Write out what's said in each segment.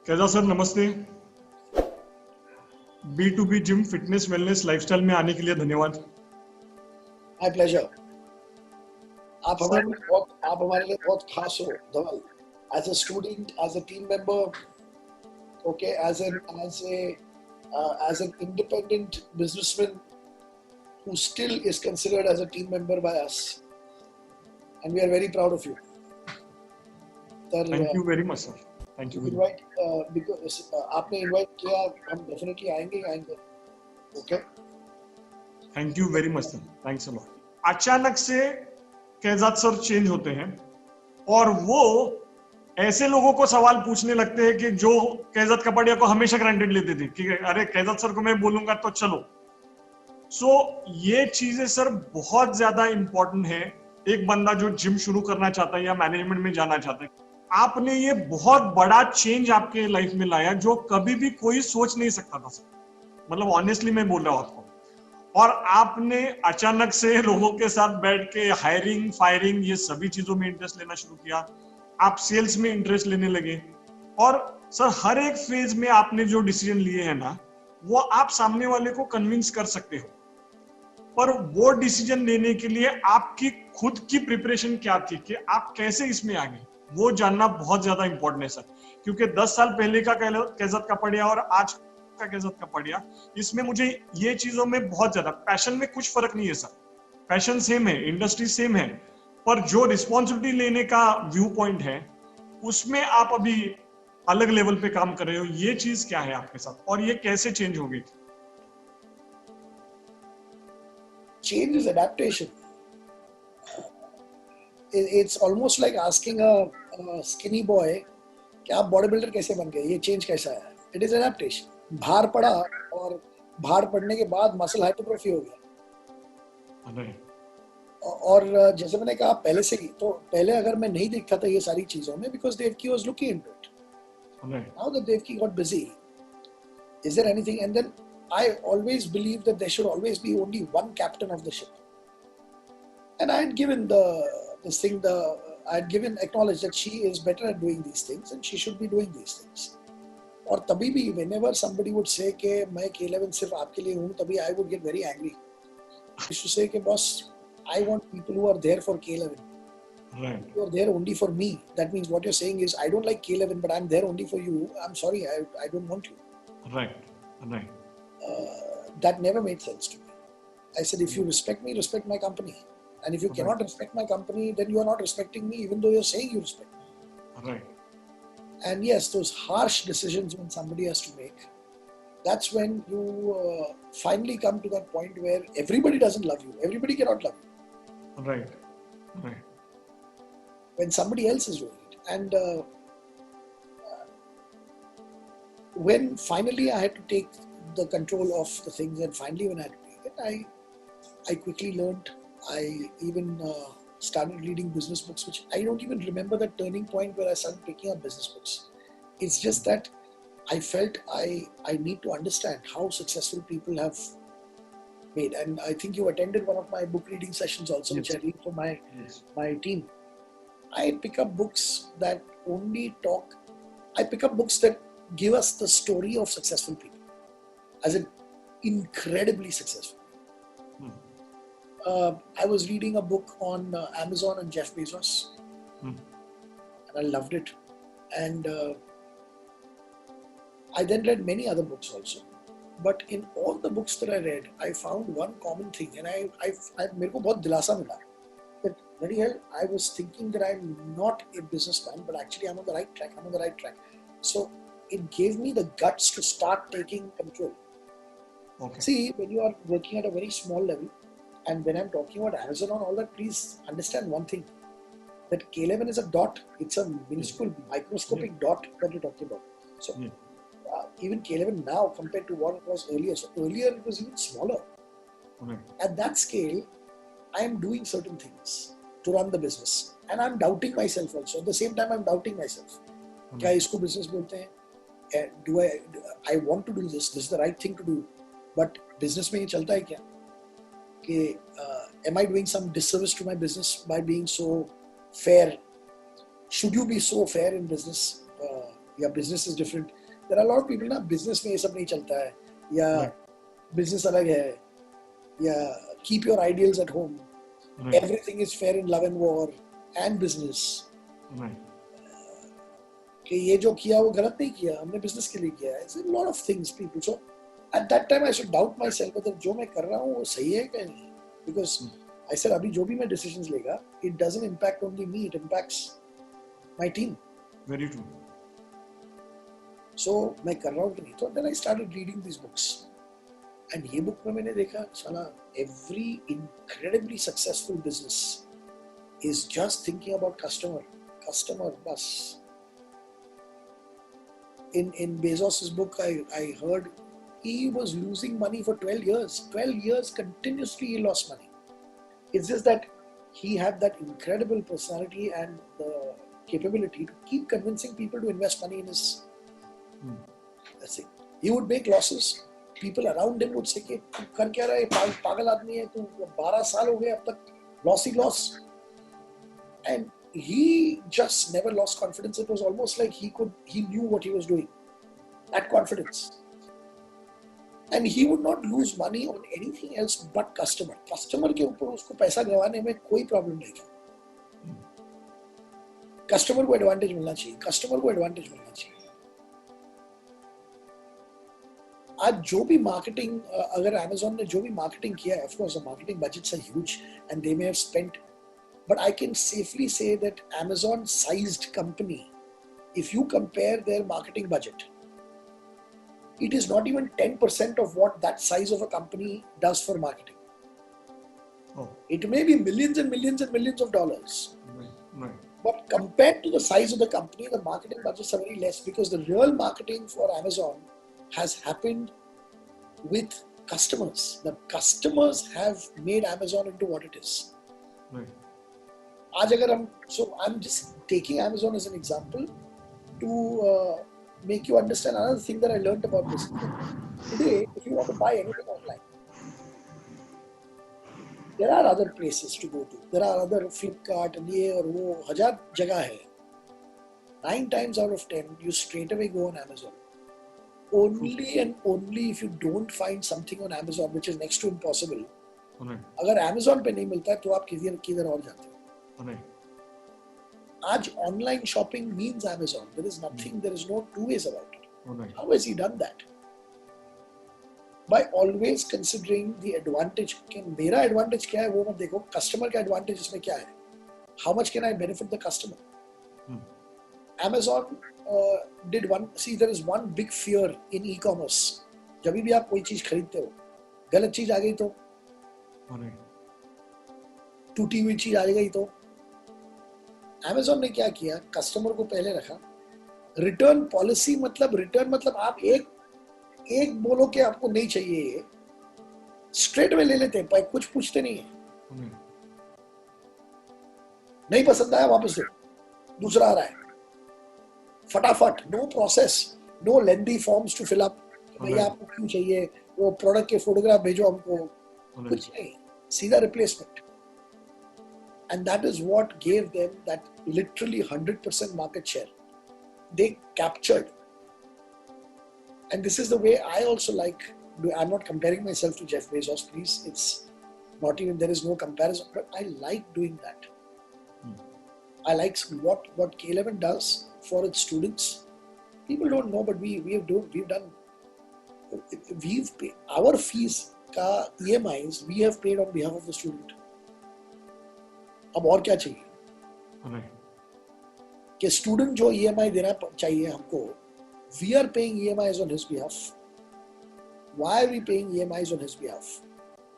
कैजा sir नमस्ते। B2B gym fitness wellness lifestyle में आने के लिए धन्यवाद। My pleasure. आप सर हमारे लिए बहुत खास हो Dhaval. As a student, as a team member, okay, as an independent businessman who still is considered as a team member by us, and we are very proud of you. Sir, thank you very much sir, thank you you very much. invite because आपने invite किया, हम definitely आएंगे। Okay, thank you very much sir, thanks a lot. अचानक से कैजात sir change होते हैं और वो ऐसे लोगों को सवाल पूछने लगते हैं कि जो कैजात कपाड़िया को हमेशा ग्रांटेड लेते थे कि अरे कैजात सर को मैं बोलूंगा तो चलो। सो ये चीजें सर बहुत ज्यादा इंपॉर्टेंट है। एक बंदा जो जिम शुरू करना चाहता है या मैनेजमेंट में जाना चाहता है, आपने ये बहुत बड़ा चेंज आपके लाइफ में लाया जो कभी भी कोई सोच नहीं सकता था सर। मतलब ऑनेस्टली मैं बोल रहा हूँ आपको। और आपने अचानक से लोगों के साथ बैठ के हायरिंग फायरिंग ये सभी चीजों में इंटरेस्ट लेना शुरू किया। आप सेल्स में इंटरेस्ट लेने लगे और सर हर एक फेज में आपने जो डिसीजन लिए हैं ना, वो आप सामने वाले को कन्विंस कर सकते हो। पर वो डिसीजन लेने के लिए आपकी खुद की प्रिपरेशन क्या थी कि आप कैसे इसमें आ गए, वो जानना बहुत ज्यादा इंपॉर्टेंट है सर। क्योंकि 10 साल पहले का कैजत कपाड़िया और आज का कैजत कपाड़िया, इसमें मुझे ये चीजों में बहुत ज्यादा पैशन में कुछ फर्क नहीं है सर। पैशन सेम है, इंडस्ट्री सेम है, पर जो रिस्पॉन्सिबिलिटी लेने का व्यू पॉइंट है उसमें आप अभी अलग लेवल पे काम कर रहे हो। ये चीज क्या है आपके साथ और ये कैसे चेंज हो गई? change is adaptation. It's almost like asking a skinny boy कि आप बॉडी बिल्डर कैसे बन गए, ये चेंज कैसा है? It is adaptation. भार पड़ा और भार पड़ने के बाद मसल हाइपरट्रोफी हो गया। और जैसे मैंने कहा पहले से ही, तो पहले अगर मैं नहीं देखता था ये सारी चीजों में because Devaki was looking into it. Now that Devaki got busy, is there anything? And then I always believed that there should always be only one captain of the ship. And I had given I had given acknowledged that she is better at doing these things and she should be doing these things. और तभी भी whenever somebody would say कि मैं K11 सिर्फ आपके लिए हूँ, तभी I would get very angry. I used to say कि boss, I want people who are there for K11. Right. You are there only for me. That means what you're saying is I don't like K11, but I'm there only for you. I'm sorry, I don't want you. Right. Right. That never made sense to me. I said, if you respect me, respect my company. And if you cannot respect my company, then you are not respecting me, even though you're saying you respect me. Right. And yes, those harsh decisions when somebody has to make, that's when you finally come to that point where everybody doesn't love you. Everybody cannot love you. Right. Right. When somebody else is doing it. And when finally I had to take the control of the things, and finally when I had to take it, I quickly learned. I even started reading business books, which I don't even remember that turning point where I started picking up business books. It's just that I felt I need to understand how successful people have made. And I think you attended one of my book reading sessions also, Yes. which I read for my team. I pick up books that only talk. I pick up books that give us the story of successful people, as in incredibly successful. I was reading a book on Amazon and Jeff Bezos, and I loved it. And I then read many other books also. But in all the books that I read, I found one common thing, and मेरे को बहुत दिलासा मिला. That very hell, I was thinking that I'm not a businessman, but actually I'm on the right track. I'm on the right track. So it gave me the guts to start taking control. Okay. See, when you are working at a very small level, and when I'm talking about Amazon and all that, please understand one thing, that K11 is a dot. It's a minuscule, microscopic dot that you're talking about. So even K11 now compared to what it was earlier. So earlier it was even smaller. At that scale, I am doing certain things to run the business. And I'm doubting myself also. At the same time, I'm doubting myself. क्या इसको business बोलते हैं? Do I want to do this? This is the right thing to do. But business में ये चलता है क्या? कि am I doing some disservice to my business by being so fair? Should you be so fair in business? या business is different. There are a lot of people ना business में ये सब नहीं चलता है, या Right. business अलग है, या keep your ideals at home. Right. Everything is fair in love and war and business. Right. कि ये जो किया वो गलत नहीं किया, हमने business के लिए किया है. It's a lot of things people. So at that time I should doubt myself whether जो मैं कर रहा हूँ वो सही है क्या नहीं. Because I said अभी जो भी मैं decisions लेगा, it doesn't impact only me, it impacts my team. Very true. So मैं कर रहा हूँ कि नहीं. So then I started reading these books. And ये book में मैंने देखा साला every incredibly successful business is just thinking about customer बस. In Bezos's book I heard he was losing money for 12 years. 12 years continuously he lost money. It's just that he had that incredible personality and the capability to keep convincing people to invest money in his thing. He would make losses. People around him would say कि तू कर क्या रहा है, पागल आदमी है तू, 12 साल हो गए अब तक loss he loss. And he just never lost confidence. It was almost like he knew what he was doing. That confidence. And he would not lose money on anything else but customer. Customer के ऊपर उसको पैसा गंवाने में कोई problem नहीं था. Customer को advantage मिलना चाहिए. Customer को advantage मिलना चाहिए. आज जो भी marketing, अगर Amazon ने जो भी marketing किया है, of course the marketing budgets are huge and they may have spent, but I can safely say that Amazon-sized company, if you compare their marketing budget, it is not even 10% of what that size of a company does for marketing. Oh. It may be millions and millions and millions of dollars. Right. But compared to the size of the company, the marketing budgets are very less because the real marketing for Amazon has happened with customers. The customers have made Amazon into what it is. Right. So I'm just taking Amazon as an example to make you understand another thing that I learned about this. Today, if you want to buy anything online, there are other places to go to. There are other Flipkart and ये और वो हजार जगह है. 9 times out of 10, you straight away go on Amazon. Only and only if you don't find something on Amazon, which is next to impossible. अगर Amazon पे नहीं मिलता तो आप किधर और जाते हो. आज online shopping means Amazon. There is nothing, there is no two ways about it. How has he done that? By always considering the advantage. कि मेरा advantage क्या है वो मत देखो, customer का advantage इसमें क्या है. How much can I benefit the customer? Amazon did one. See, there is one big fear in e-commerce. जब भी आप कोई चीज खरीदते हो, गलत चीज आ गई तो, टूटी हुई चीज आ गई तो, Amazon ने क्या किया, कस्टमर को पहले रखा. रिटर्न पॉलिसी मतलब आप एक बोलो कि आपको नहीं चाहिए, स्ट्रेट में ले लेते हैं, पर कुछ पूछते नहीं है. नहीं पसंद आया वापस दो, दूसरा आ रहा है फटाफट. No process, no lengthy forms to fill up. भैया आपको क्यों चाहिए, वो प्रोडक्ट के फोटोग्राफ भेजो हमको, कुछ नहीं, सीधा replacement. And that is what gave them that literally 100% market share. They captured. And this is the way I also like. I'm not comparing myself to Jeff Bezos, please. It's not even, there is no comparison. But I like doing that. I like what K11 does for its students. People don't know, but we've done. Our fees, ka EMIs, we have paid on behalf of the student. अब और क्या चाहिए कि student जो EMI देना चाहिए हमको, we are paying EMIs on his behalf. Why are we paying EMIs on his behalf?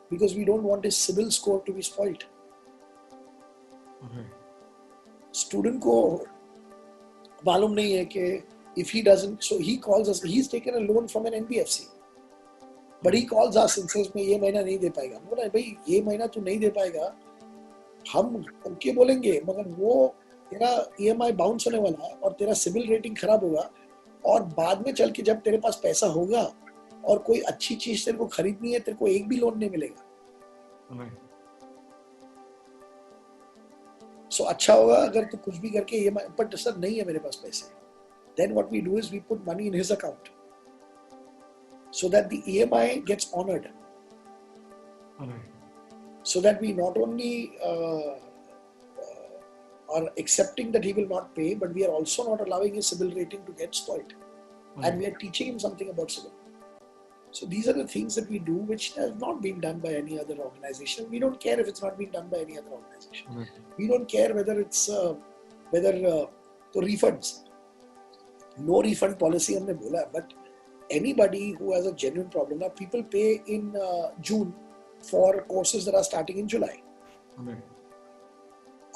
Because we don't want his CIBIL score to be spoiled. Student को मालूम नहीं है कि if he doesn't, so he calls us. He's taken a loan from an NBFC, but he calls us and says मैं ये महीना नहीं दे पाएगा. बोला भाई ये महीना तू नहीं दे पाएगा, हम ओके बोलेंगे, मगर वो तेरा EMI बाउंस होने वाला है और तेरा सिविल रेटिंग खराब होगा, और बाद में चल के जब तेरे पास पैसा होगा और कोई अच्छी चीज तेरे को खरीदनी है, तेरे को एक भी लोन नहीं मिलेगा. सो अच्छा होगा अगर तू कुछ भी करके EMI, बट सर नहीं है मेरे पास पैसे. Then what we do is we put money in his account so that the EMI gets honored. Alright. So that we not only are accepting that he will not pay, but we are also not allowing his CIBIL rating to get spoiled. And we are teaching him something about CIBIL. So these are the things that we do, which have not been done by any other organization. We don't care if it's not been done by any other organization. Alright. We don't care whether it's the refunds. No refund policy हमने बोला, but anybody who has a genuine problem, now people pay in June for courses that are starting in July. Alright.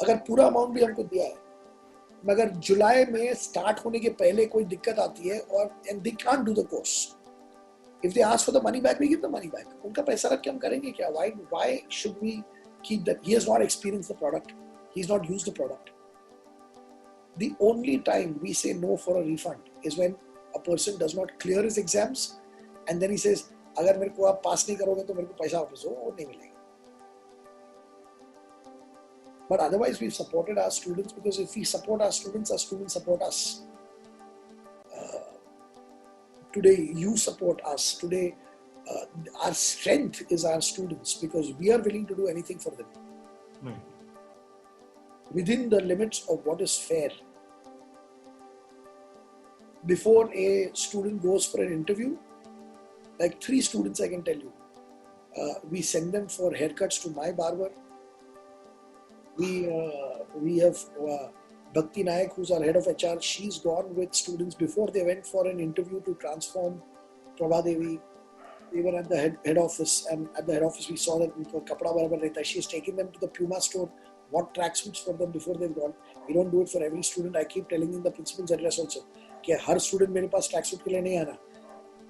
अगर पूरा amount भी हमको दिया है, मगर जुलाई में स्टार्ट होने के पहले कोई दिक्कत आती है और and they can't do the course. If they ask for the money back, we give the money back. उनका पैसा रख के हम करेंगे क्या? Why should we keep that? He has not experienced the product. He's not used the product. The only time we say no for a refund is when a person does not clear his exams and then he says, अगर मेरे को आप पास नहीं करोगे तो मेरे को पैसा वापस दो, वो नहीं मिलेगा. But otherwise, we've supported our students because if we support our students support us. Today, you support us. Today, our strength is our students because we are willing to do anything for them. Right. Within the limits of what is fair. Before a student goes for an interview, like 3 students I can tell you, we send them for haircuts to my barber. We have Bhakti Nayak, who's our head of HR. She's gone with students before they went for an interview to transform Prabha Devi. We were at the head office, and at the head office we saw that kapda barabar rehta. She's taken them to the Puma store, bought tracksuits for them before they've gone. We don't do it for every student. I keep telling in the principal's address also कि हर student मेरे पास tracksuit के लिए नहीं आना.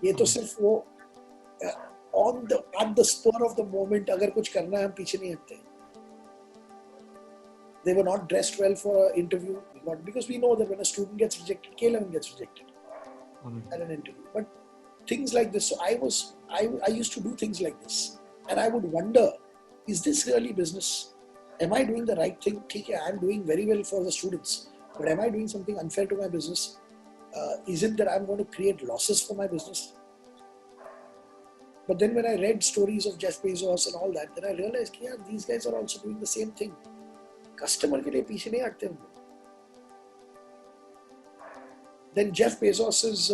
ये तो सिर्फ वो at the spur of the moment अगर कुछ करना है हम पीछे नहीं हटते. They were not dressed well for an interview because we know that when a student gets rejected, K11 gets rejected at an interview. But things like this, so I used to do things like this, and I would wonder, is this really business? Am I doing the right thing? Okay, I'm doing very well for the students, but am I doing something unfair to my business? Is it that I'm going to create losses for my business? But then when I read stories of Jeff Bezos and all that, then I realized, yeah, these guys are also doing the same thing. Customer के लिए पीछे नहीं हटते हम. Then Jeff Bezos's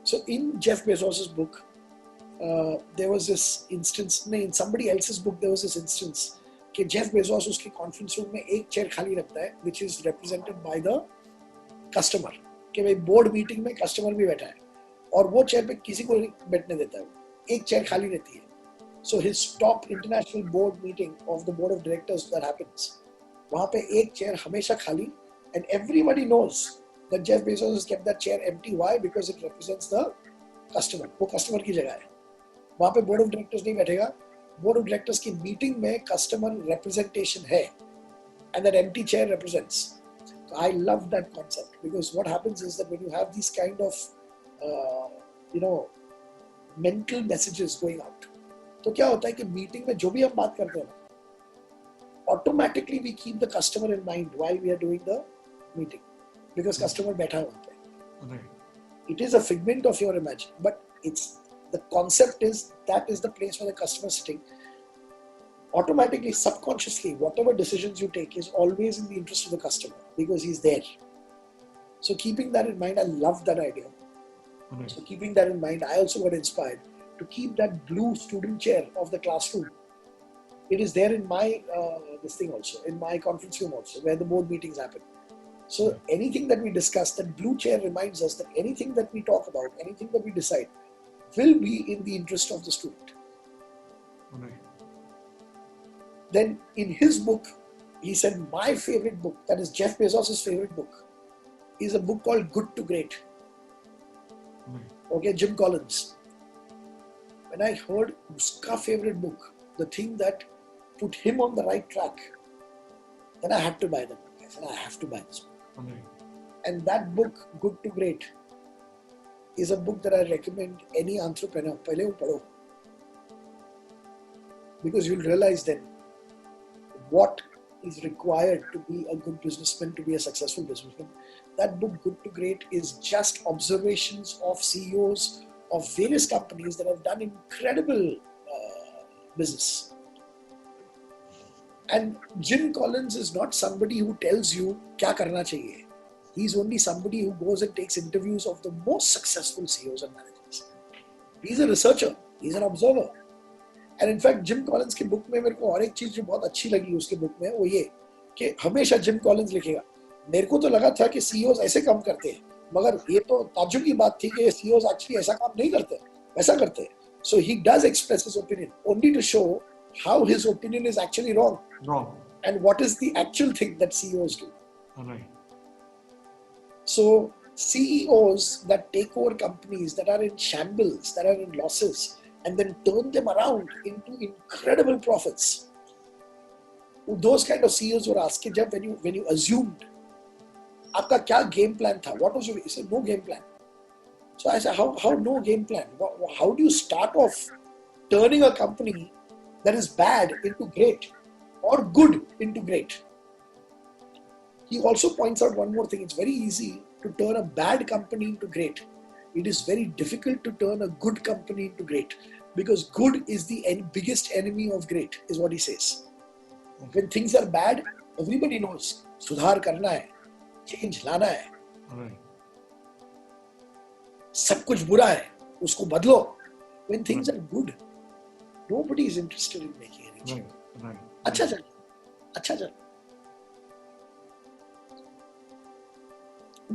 so in Jeff Bezos's book there was this instance, in somebody else's book there was this instance कि Jeff Bezos उसके conference room में एक chair खाली रखता है, which is represented by the customer. कि भाई board meeting में customer भी बैठा है और वो chair पे किसी को नहीं बैठने देता है, एक chair खाली रहती है. So his top international board meeting of the board of directors that happens, वहाँ पे एक chair हमेशा खाली, and everybody knows that Jeff Bezos has kept that chair empty. Why? Because it represents the customer. वो customer की जगह है. वहाँ पे board of directors नहीं बैठेगा. Board of directors की meeting में customer representation है, and that empty chair represents. So I love that concept because what happens is that when you have these kind of mental messages going out, तो क्या होता है कि meeting में जो भी हम बात करते हैं, automatically we keep the customer in mind while we are doing the meeting because customer बैठा है वहाँ पे. It is a figment of your imagination, but the concept is that is the place where the customer is sitting. Automatically, subconsciously, whatever decisions you take is always in the interest of the customer because he's there. So keeping that in mind, I love that idea. So keeping that in mind, I also got inspired to keep that blue student chair of the classroom. It is there in my this thing also, in my conference room also, where the board meetings happen. So anything that we discuss, that blue chair reminds us that anything that we talk about, anything that we decide, will be in the interest of the student. Then in his book, he said, my favorite book, that is Jeff Bezos' favorite book, is a book called Good to Great. Okay, Jim Collins. When I heard uska favorite book, the thing that put him on the right track, then I had to buy that book. I said, I have to buy this book. And that book, Good to Great, is a book that I recommend any entrepreneur. Pehle wo padho. Because you'll realize then what is required to be a good businessman, to be a successful businessman. That book, Good to Great, is just observations of CEOs of various companies that have done incredible business. And Jim Collins is not somebody who tells you क्या करना चाहिए. He's only somebody who goes and takes interviews of the most successful CEOs and managers. He's a researcher. He's an observer. And in fact, Jim Collins की book में मेरे को और एक चीज जो बहुत अच्छी लगी उसके बुक में वो ये कि हमेशा जिम कॉलिंस लिखेगा. मेरे को तो लगा था कि सीईओज ऐसे काम करते हैं, मगर ये तो ताज्जुब की बात थी कि सीईओज एक्चुअली ऐसा काम नहीं करते, वैसा करते हैं. So he does express his opinion only to show how his opinion is actually wrong. And what is the actual thing that CEOs do. Right. So CEOs that take over companies that are in shambles, that are in losses, and then turn them around into incredible profits. Those kind of CEOs were asked, जब when you assumed, आपका क्या game plan था? What was your? He said no game plan. So I said, how no game plan? How do you start off turning a company that is bad into great or good into great? He also points out one more thing. It's very easy to turn a bad company into great. It is very difficult to turn a good company into great, because good is the biggest enemy of great, is what he says. When things are bad, everybody knows सुधार करना है, change लाना है. सब कुछ बुरा है, उसको बदलो. When things are good, nobody is interested in making any change. अच्छा चल, अच्छा चल.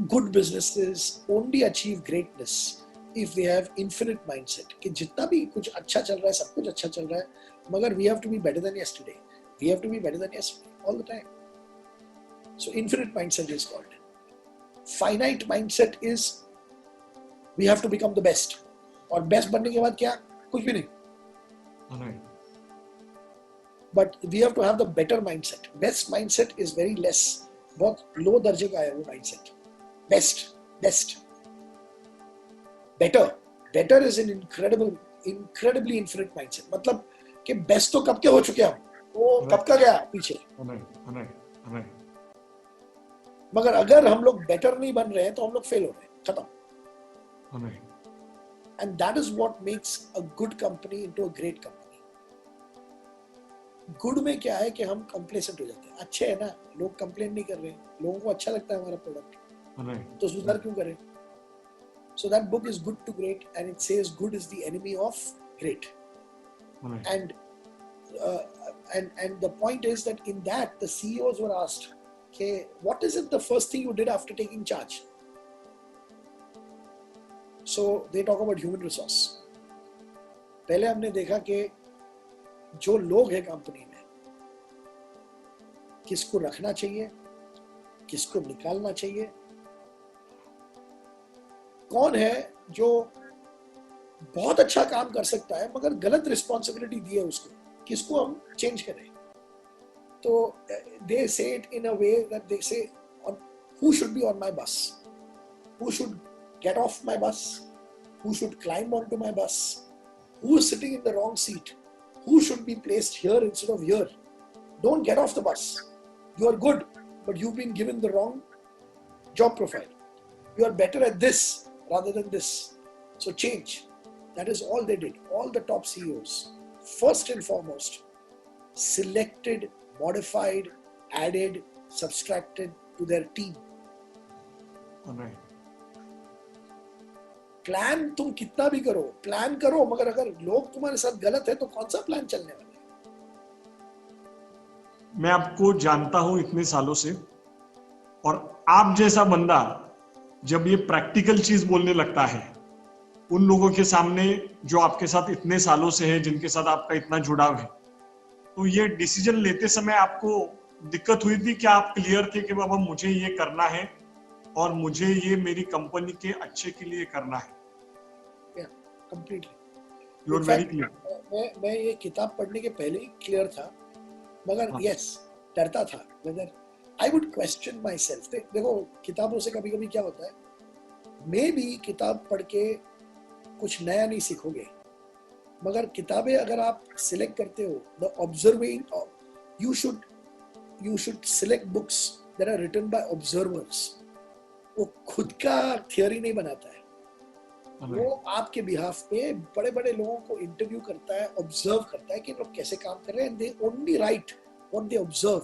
Good businesses only achieve greatness if they have infinite mindset. कि जितना भी कुछ अच्छा चल रहा है, सब कुछ अच्छा चल रहा है, मगर we have to be better than yesterday. We have to be better than yesterday all the time. So infinite mindset is called. Finite mindset is we have to become the best. और best बनने के बाद क्या? कुछ भी नहीं. But we have to have the better mindset. Best mindset is very less. बहुत low दर्जे का है वो mindset. Best. Better is an incredibly infinite mindset. मतलब कि best तो कब के हो चुके हम, वो कब का गया पीछे. मगर अगर हम लोग better नहीं बन रहे हैं तो हम लोग fail हो रहे हैं, खत्म. And that is what makes a good company into a great company. Good में क्या है कि हम complacent हो जाते हैं. अच्छे है ना, लोग complain नहीं कर रहे हैं, लोगों को अच्छा लगता है हमारा product. तो सुधार क्यों करें? So that book is Good to Great, and it says good is the enemy of great. And the point is that in that the CEOs were asked, okay, what is it the first thing you did after taking charge? So they talk about human resource. पहले हमने देखा कि जो लोग हैं company में, किसको रखना चाहिए, किसको निकालना चाहिए, कौन है जो बहुत अच्छा काम कर सकता है मगर गलत रिस्पॉन्सिबिलिटी दी है उसको, किसको हम चेंज करें. तो दे से it in a way that they से who should be on my bus, who should get off my bus, who should climb onto my bus, who is sitting in the wrong seat, who should be placed here instead of here. Don't get off the bus. You are good, but you've been given the wrong job profile. You are better at this rather than this. So change. That is all they did. All the top CEOs, first and foremost, selected, modified, added, subtracted to their team. Plan तुम कितना भी करो, plan करो, मगर अगर लोग तुम्हारे साथ गलत है तो कौन सा प्लान चलने वाला है? मैं आपको जानता हूं इतने सालों से, और आप जैसा बंदा जब ये प्रैक्टिकल चीज बोलने लगता है उन लोगों के सामने जो आपके साथ इतने सालों से है, जिनके साथ आपका इतना जुड़ाव है, तो ये डिसीजन लेते समय आपको दिक्कत हुई थी? क्या आप क्लियर थे कि बाबा मुझे ये करना है और मुझे ये मेरी कंपनी के अच्छे के लिए करना है? Completely. You are very clear. मैं ये किताब पढ़ने के पहले ही क्लियर था, मगर यस डरता था. Whether I would question my self. देखो किताबों से कभी कभी क्या होता है, मे बी किताब पढ़ के कुछ नया नहीं सीखोगे, मगर किताबें अगर आप सिलेक्ट करते हो, the observing, you should you should select books that are written by observers. वो खुद का थियरी नहीं बनाता है, वो आपके बिहाफ पे बड़े बड़े लोगों को इंटरव्यू करता है, ऑब्जर्व करता है कि लोग कैसे काम कर रहे हैं, and they only right what they observe,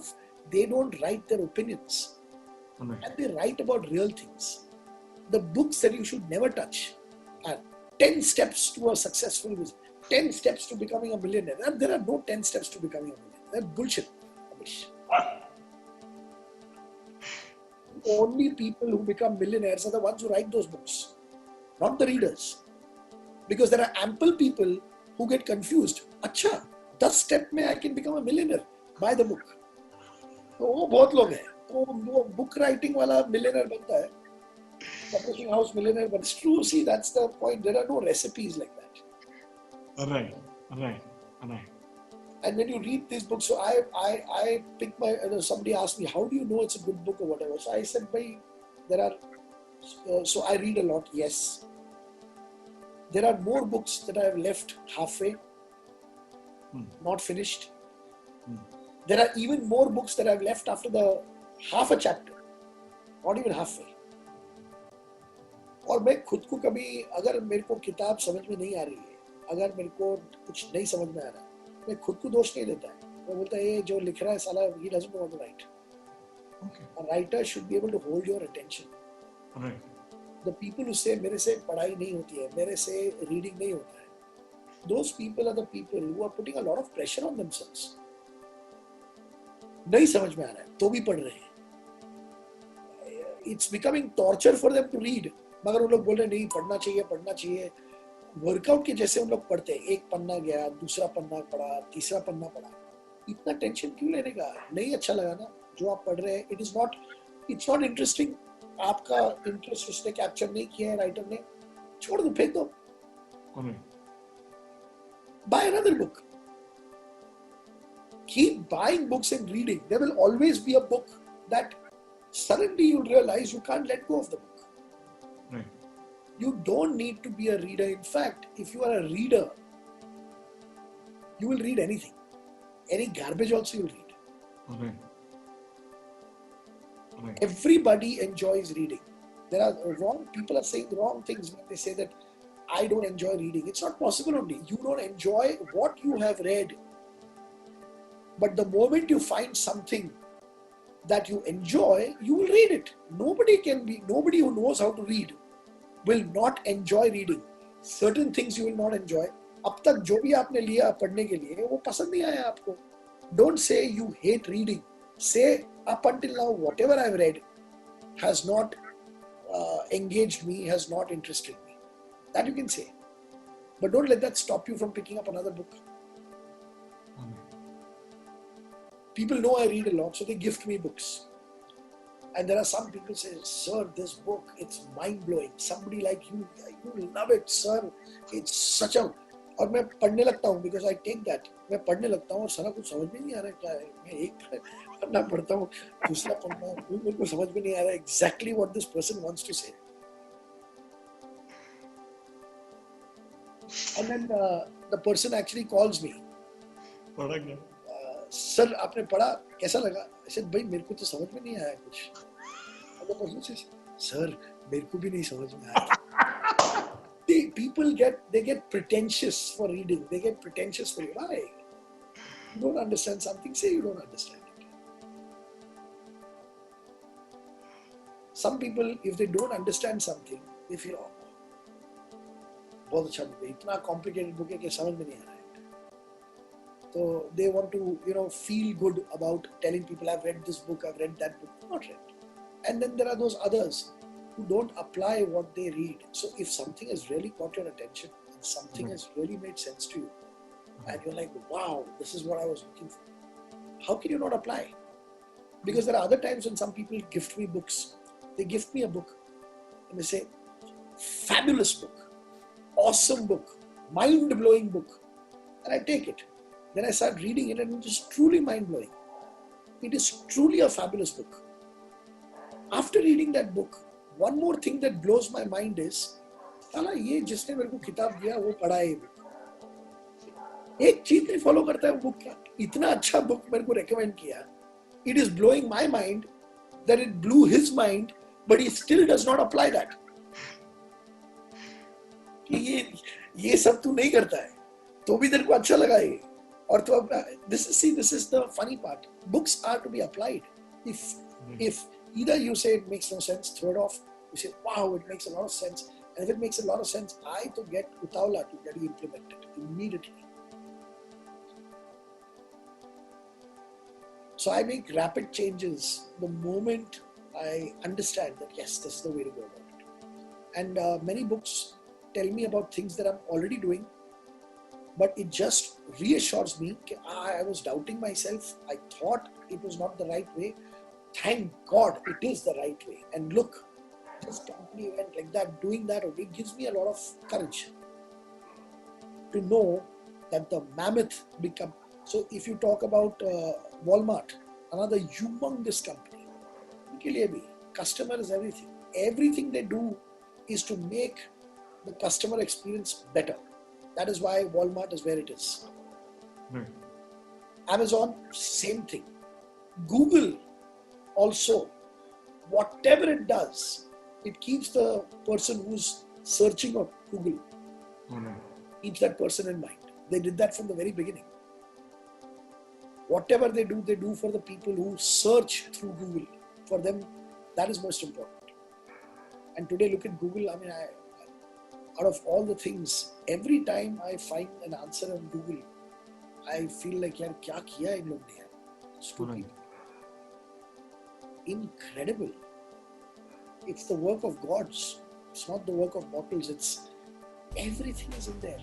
they don't write their opinions, and they right about real things. The books that you should never touch are 10 steps to a successful business, 10 steps to becoming a millionaire. And there are no 10 steps to becoming a millionaire. That's bullshit. Only people who become millionaires are the ones who write those books, not the readers. Because there are ample people who get confused. अच्छा, 10 step में I can become a millionaire. Buy the book. तो वो बहुत लोग हैं. तो वो book writing वाला millionaire बनता है. Publishing house millionaire, but it's true. See, that's the point. There are no recipes like that. Right. And when you read these books, so I pick my. Somebody asked me, how do you know it's a good book or whatever? So I said, there are. So I read a lot. Yes. There are more books that I have left halfway, not finished. There are even more books that I've left after the half a chapter, not even halfway. और मैं खुद को कभी, अगर मेरे को किताब समझ में नहीं आ रही है, अगर मेरे को कुछ नहीं समझ में आ रहा, मैं खुद को दोष नहीं देता है. मैं बोलता है ये जो लिख रहा है साला, he doesn't know how to write. A writer should be able to hold your attention. The people who say मेरे से पढ़ाई नहीं होती है, मेरे से reading नहीं होता है, those people are the people who are putting a lot of pressure on themselves. नहीं समझ में आ रहा है तो भी पढ़ रहे हैं. It's becoming torture for them to read. मगर उन लोग बोल रहे नहीं, पढ़ना चाहिए. वर्कआउट के जैसे उन लोग पढ़ते हैं, एक पन्ना गया, दूसरा पन्ना पढ़ा, तीसरा पन्ना पढ़ा. इतना टेंशन क्यों लेने का? नहीं अच्छा लगा ना जो आप पढ़ रहे हैं, इट्स नॉट इंटरेस्टिंग, आपका इंटरेस्ट उसने कैप्चर नहीं किया है राइटर ने, छोड़ दो, फेंक दो. By another book. Keep buying books and reading. There will always be a book that suddenly you'll realize you can't let go of the book. Right. You don't need to be a reader. In fact, if you are a reader, you will read anything. Any garbage also you'll read. Right. Everybody enjoys reading. People are saying the wrong things when they say that I don't enjoy reading. It's not possible only. You don't enjoy what you have read. But the moment you find something that you enjoy, you will read it. Nobody who knows how to read will not enjoy reading. Certain things you will not enjoy. अब तक जो भी आपने लिया पढ़ने के लिए वो पसंद नहीं आया आपको. Don't say you hate reading. Say up until now whatever I've read has not engaged me, has not interested me. That you can say. But don't let that stop you from picking up another book. People know I read a lot, so they gift me books. And there are some people say, sir, this book, it's mind-blowing. Somebody like you love it, sir. It's such a... और मैं पढ़ने लगता हूँ because I take that. मैं पढ़ने लगता हूँ और सारा कुछ समझ में नहीं आ रहा क्या है. मैं एक पन्ना पढ़ता हूँ, दूसरा पन्ना, मेरे को समझ में नहीं आ रहा exactly what this person wants to say. And then the person actually calls me. पढ़ा क्या? सर आपने पढ़ा कैसा लगा? ऐसे भाई मेरे को तो समझ में नहीं आया कुछ. सर मेरे को भी नहीं समझ में आया. People get pretentious for reading. They get pretentious for why? You don't understand something, say you don't understand it. Some people, if they don't understand something, they feel, oh, बहुत अच्छा book है, इतना complicated book है कि समझ में नहीं आ रहा है. So they want to, feel good about telling people, I've read this book, I've read that book. Not read. And then there are those others who don't apply what they read. So if something has really caught your attention and something has really made sense to you, and you're like, wow, this is what I was looking for, how can you not apply? Because there are other times when some people gift me books. They gift me a book and they say, fabulous book, awesome book, mind-blowing book. And I take it. Then I start reading it and it is truly mind-blowing. It is truly a fabulous book. After reading that book, one more thing that blows my mind is, साला ये जिसने मेरे को किताब दिया वो पढ़ा है ये बुक. एक चीज नहीं फॉलो करता है वो बुक का. इतना अच्छा बुक मेरे को रेकमेंड किया it is blowing my mind that it blew his mind, but he still does not apply that. कि ये सब तू नहीं करता है, तो भी तेरे को अच्छा लगा ये, और तो this is the funny part. Books are to be applied. If either you say it makes no sense, throw it off. You say, wow, it makes a lot of sense. And if it makes a lot of sense, I to get utawla to get it implemented immediately. So I make rapid changes the moment I understand that, yes, this is the way to go about it. And many books tell me about things that I'm already doing, but it just reassures me that I was doubting myself. I thought it was not the right way. Thank God it is the right way. And look, this company went like that, doing that, it gives me a lot of courage to know that the mammoth become. So if you talk about Walmart, another humongous company, customer is everything. Everything they do is to make the customer experience better. That is why Walmart is where it is. Amazon, same thing. Google also, whatever it does, it keeps the person who's searching on Google, keeps that person in mind. They did that from the very beginning. Whatever they do for the people who search through Google. For them, that is most important. And today, look at Google. I mean, out of all the things, every time I find an answer on Google, I feel like, yaar, kya kiya in log ne yaar? Stupid. Incredible. It's the work of gods. It's not the work of mortals. It's everything is in there.